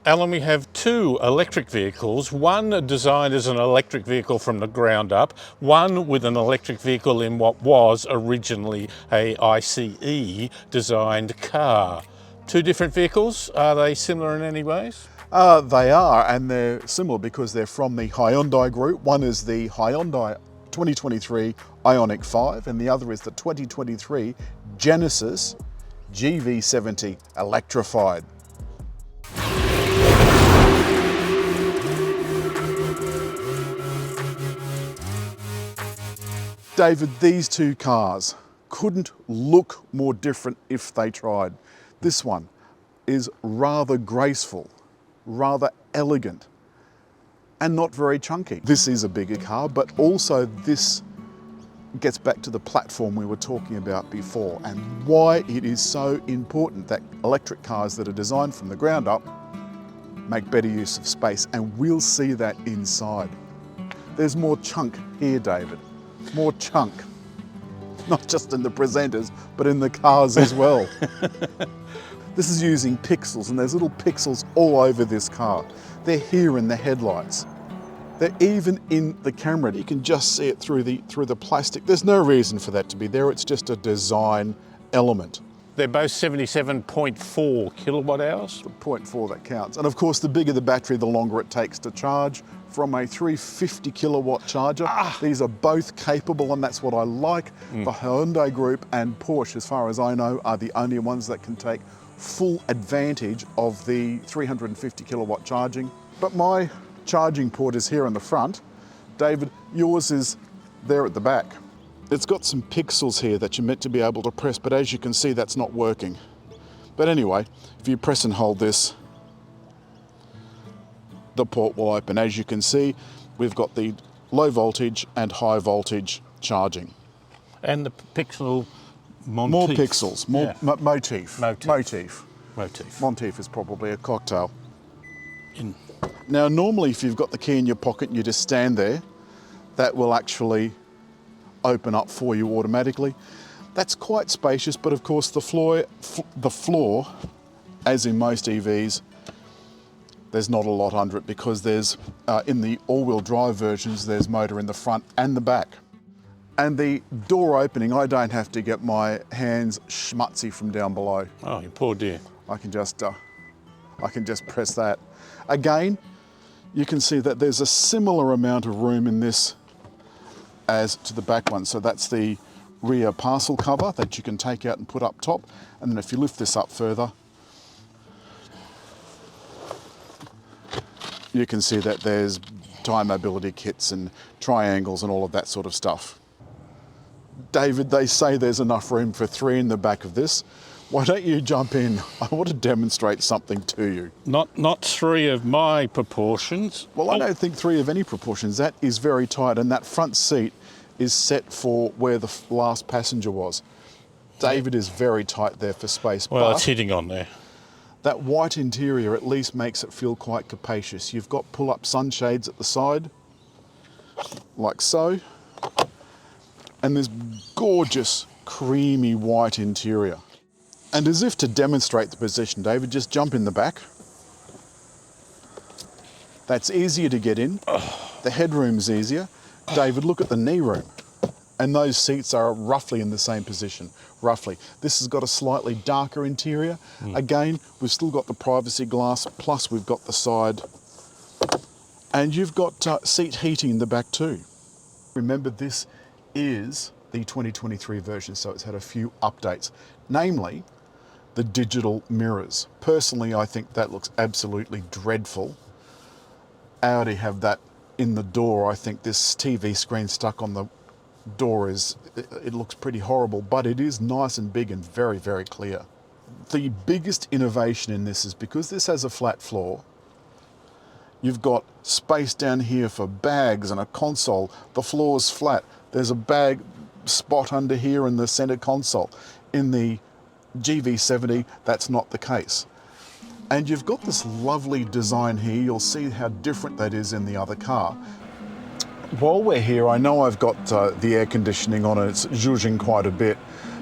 Alan, we have two electric vehicles, one designed as an electric vehicle from the ground up, one with an electric vehicle in what was originally a ICE designed car. Two different vehicles, are they similar in any ways? They are, and they're similar because they're from the Hyundai group. One is the Hyundai 2023 Ioniq5 and the other is the 2023 Genesis GV70 Electrified. David, these two cars couldn't look more different if they tried. This one is rather graceful, rather elegant, and not very chunky. This is a bigger car, but also this gets back to the platform we were talking about before and why it is so important that electric cars that are designed from the ground up make better use of space, and we'll see that inside. There's more chunk here, David. More chunk. Not just in the presenters, but in the cars as well. This is using pixels, and there's little pixels all over this car. They're here in the headlights. They're even in the camera. You can just see it through the plastic. There's no reason for that to be there. It's just a design element. They're both 77.4 kilowatt hours. 0.4 that counts. And of course, the bigger the battery, the longer it takes to charge. From a 350 kilowatt charger, these are both capable, and that's what I like. The Hyundai group and Porsche, as far as I know, are the only ones that can take full advantage of the 350 kilowatt charging. But my charging port is here in the front. David, yours is there at the back. It's got some pixels here that you're meant to be able to press, but as you can see, that's not working. But anyway, if you press and hold this, the port will open. As you can see, we've got the low voltage and high voltage charging. And the pixel motif. More pixels, more motif. Motif. Motif is probably a cocktail. Now, normally if you've got the key in your pocket and you just stand there, that will actually open up for you automatically. That's quite spacious, but of course the floor, as in most EVs, there's not a lot under it because there's, in the all-wheel drive versions, there's motor in the front and the back. And the door opening, I don't have to get my hands schmutzy from down below. Oh, you poor dear. I can just press that. Again, you can see that there's a similar amount of room in this as to the back one. So that's the rear parcel cover that you can take out and put up top. And then if you lift this up further, you can see that there's tire mobility kits and triangles and all of that sort of stuff. David, they say there's enough room for three in the back of this. Why don't you jump in? I want to demonstrate something to you. Not three of my proportions. Well, I don't think three of any proportions. That is very tight, and that front seat is set for where the last passenger was. David is very tight there for space. Well, but it's hitting on there. that white interior at least makes it feel quite capacious. You've got pull-up sunshades at the side, like so. And this gorgeous, creamy white interior. And as if to demonstrate the position, David, just jump in the back. That's easier to get in. The headroom's easier. David, look at the knee room. And those seats are roughly in the same position, roughly. This has got a slightly darker interior. Again, we've still got the privacy glass, plus we've got the side. And you've got seat heating in the back too. Remember, this is the 2023 version, so it's had a few updates, namely the digital mirrors. Personally, I think that looks absolutely dreadful. Audi have that in the door. I think this TV screen stuck on the door it looks pretty horrible, but it is nice and big and very, very clear. The biggest innovation in this is because this has a flat floor, you've got space down here for bags and a console. The floor's flat. There's a bag spot under here in the center console. In the GV70, that's not the case. And you've got this lovely design here. You'll see how different that is in the other car. While we're here, I know I've got the air conditioning on and it's zhuzhing quite a bit,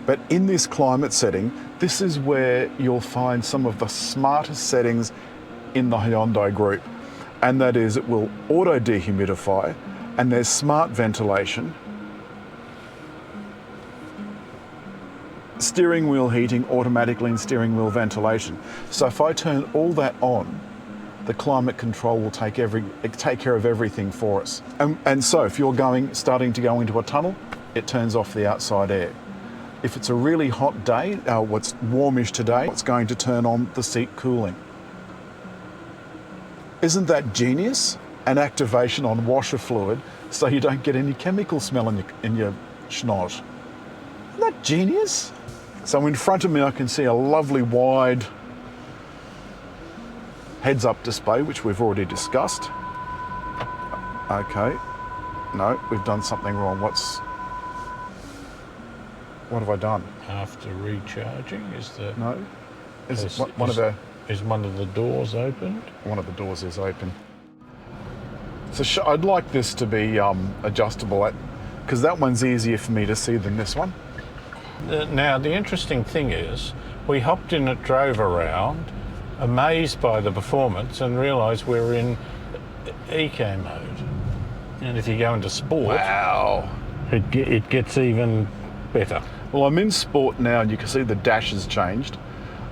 but in this climate setting, this is where you'll find some of the smartest settings in the Hyundai group, and that is it will auto dehumidify, and there's smart ventilation, steering wheel heating automatically, and steering wheel ventilation. So if I turn all that on, the climate control will take care of everything for us. And so if you're starting to go into a tunnel, it turns off the outside air. If it's a really hot day, what's warmish today, it's going to turn on the seat cooling. Isn't that genius? An activation on washer fluid so you don't get any chemical smell in your schnoz. Isn't that genius? So in front of me I can see a lovely wide heads-up display, which we've already discussed. Okay, no, we've done something wrong. What have I done? After recharging, is one of the doors opened? One of the doors is open. So I'd like this to be adjustable, because that one's easier for me to see than this one. Now, the interesting thing is, we hopped in and drove around, amazed by the performance, and realised we're in eco mode. And if you go into sport, wow, it gets even better. Well, I'm in sport now, and you can see the dash has changed.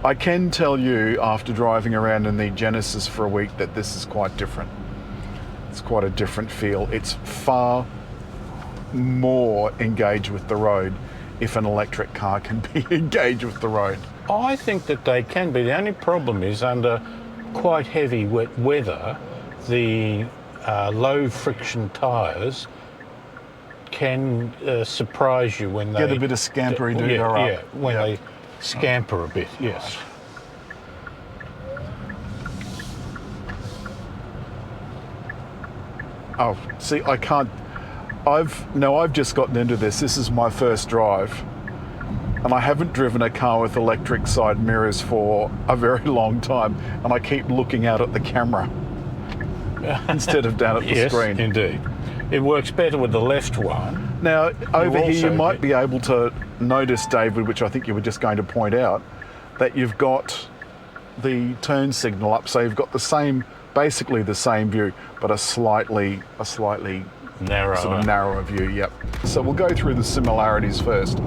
I can tell you, after driving around in the Genesis for a week, that this is quite different. It's quite a different feel. It's far more engaged with the road, if an electric car can be engaged with the road. I think that they can be. The only problem is, under quite heavy wet weather, the low friction tyres can surprise you when they get a bit of scampery they scamper a bit. Yes. Oh, see, I can't. I've just gotten into this. This is my first drive, and I haven't driven a car with electric side mirrors for a very long time, and I keep looking out at the camera instead of down at the screen. Yes, indeed. It works better with the left one. Now, over here, you might be able to notice, David, which I think you were just going to point out, that you've got the turn signal up, so you've got basically the same view, but a slightly narrower view. Yep. So we'll go through the similarities first.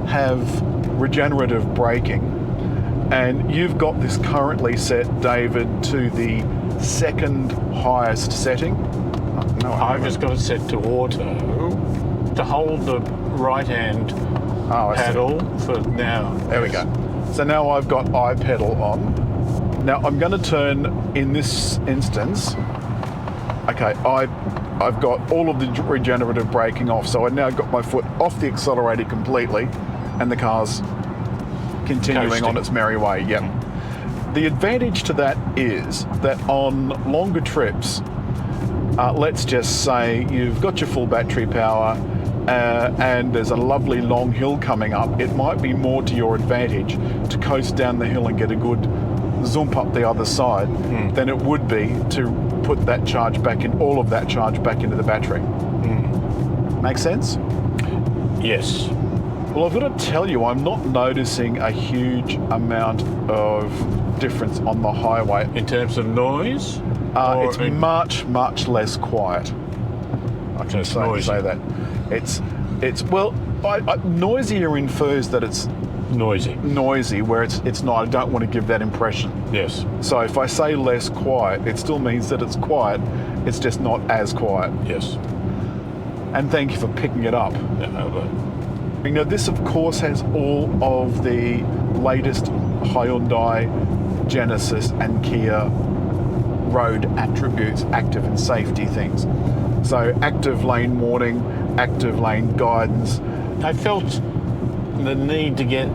Have regenerative braking, and you've got this currently set, David, to the second highest setting. No, I've just got it set to auto to hold the right hand paddle for now. There we go. So now I've got I pedal on. Now I'm going to turn, in this instance, okay, I've got all of the regenerative braking off, so I've now got my foot off the accelerator completely, and the car's continuing on its merry way. Yep. The advantage to that is that on longer trips, let's just say you've got your full battery power and there's a lovely long hill coming up, it might be more to your advantage to coast down the hill and get a good zoom up the other side than it would be to put that charge back in, all of that charge back into the battery. Make sense? Yes. Well, I've got to tell you, I'm not noticing a huge amount of difference on the highway. In terms of noise? It's much less quiet. I can say that. It's well, noisier infers that it's noisy, where it's not. I don't want to give that impression. Yes. So if I say less quiet, it still means that it's quiet. It's just not as quiet. Yes. And thank you for picking it up. You know, this of course has all of the latest Hyundai, Genesis and Kia road attributes, active and safety things. So active lane warning, active lane guidance. I felt the need to get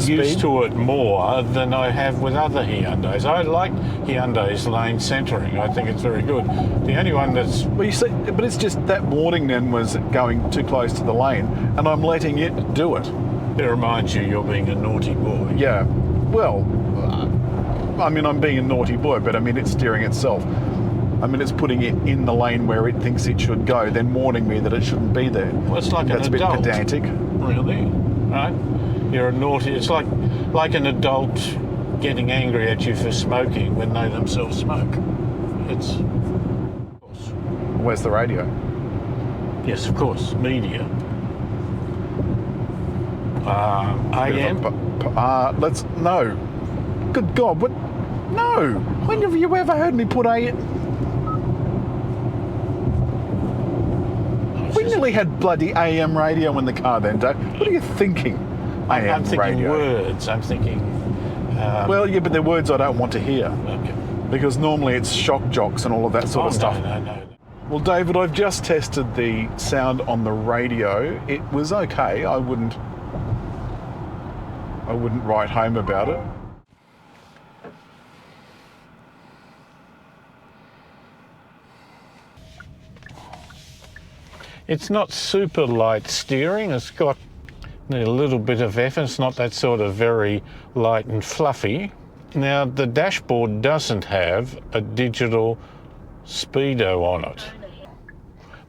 used to it more than I have with other Hyundais. I like Hyundai's lane centering. I think it's very good. The only one that's... Well, you see, but it's just that warning then was going too close to the lane, and I'm letting it do it. It reminds you you're being a naughty boy. Yeah, well, I mean, I'm being a naughty boy, but I mean, it's steering itself. I mean, it's putting it in the lane where it thinks it should go, then warning me that it shouldn't be there. Well, it's like That's an adult. That's a bit pedantic. Really? Right? You're a naughty... It's like an adult getting angry at you for smoking when they themselves smoke. It's... Where's the radio? Yes, of course, media. AM? No. Good God, what? No. When have you ever heard me put AM? We nearly had bloody AM radio in the car then, Dave. What are you thinking? I'm thinking radio. words. I'm thinking... Well, yeah, but they're words I don't want to hear. Okay. Because normally it's shock jocks and all of that sort of stuff. No. Well, David, I've just tested the sound on the radio. It was okay. I wouldn't write home about it. It's not super light steering. It's got a little bit of effort. It's not that sort of very light and fluffy. Now, the dashboard doesn't have a digital speedo on it.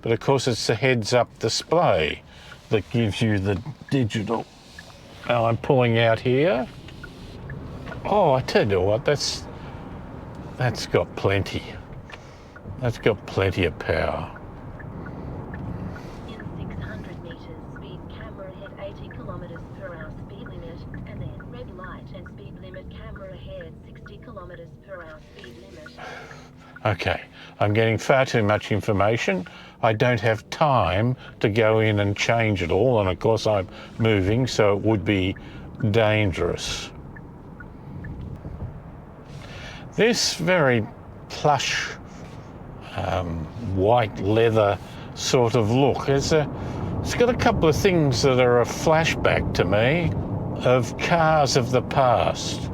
But of course, it's the heads-up display that gives you the digital. Now, I'm pulling out here. Oh, I tell you what, that's got plenty. That's got plenty of power. In 600 metres, speed camera ahead 80 kilometres per hour speed limit, and then red light and speed limit camera ahead 60 kilometres per hour speed limit. Okay, I'm getting far too much information. I don't have time to go in and change it all, and of course I'm moving, so it would be dangerous. This very plush white leather sort of look, it's got a couple of things that are a flashback to me of cars of the past.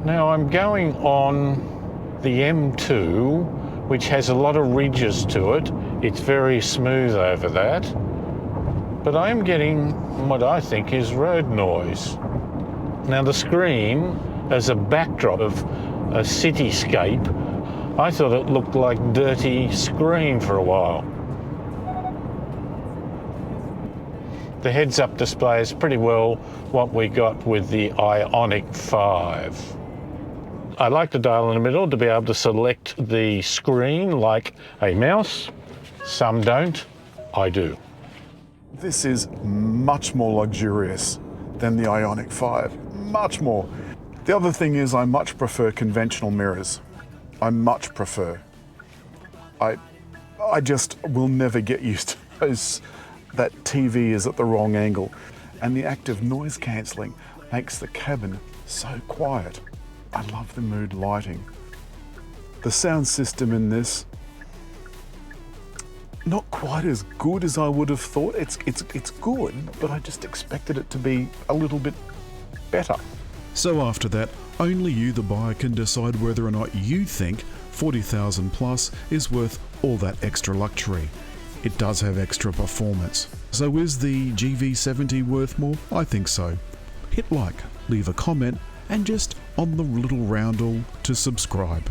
Now I'm going on the M2, which has a lot of ridges to it. It's very smooth over that. But I'm getting what I think is road noise. Now the screen, as a backdrop of a cityscape, I thought it looked like dirty screen for a while. The heads-up display is pretty well what we got with the IONIQ5. I like the dial in the middle to be able to select the screen like a mouse. Some don't. I do. This is much more luxurious than the IONIQ5. Much more. The other thing is I much prefer conventional mirrors. I much prefer. I just will never get used to those. That TV is at the wrong angle. And the active noise cancelling makes the cabin so quiet. I love the mood lighting. The sound system in this, not quite as good as I would have thought. It's good, but I just expected it to be a little bit better. So after that, only you, the buyer, can decide whether or not you think 40,000 plus is worth all that extra luxury. It does have extra performance. So is the GV70 worth more? I think so. Hit like, leave a comment, and just on the little roundel to subscribe.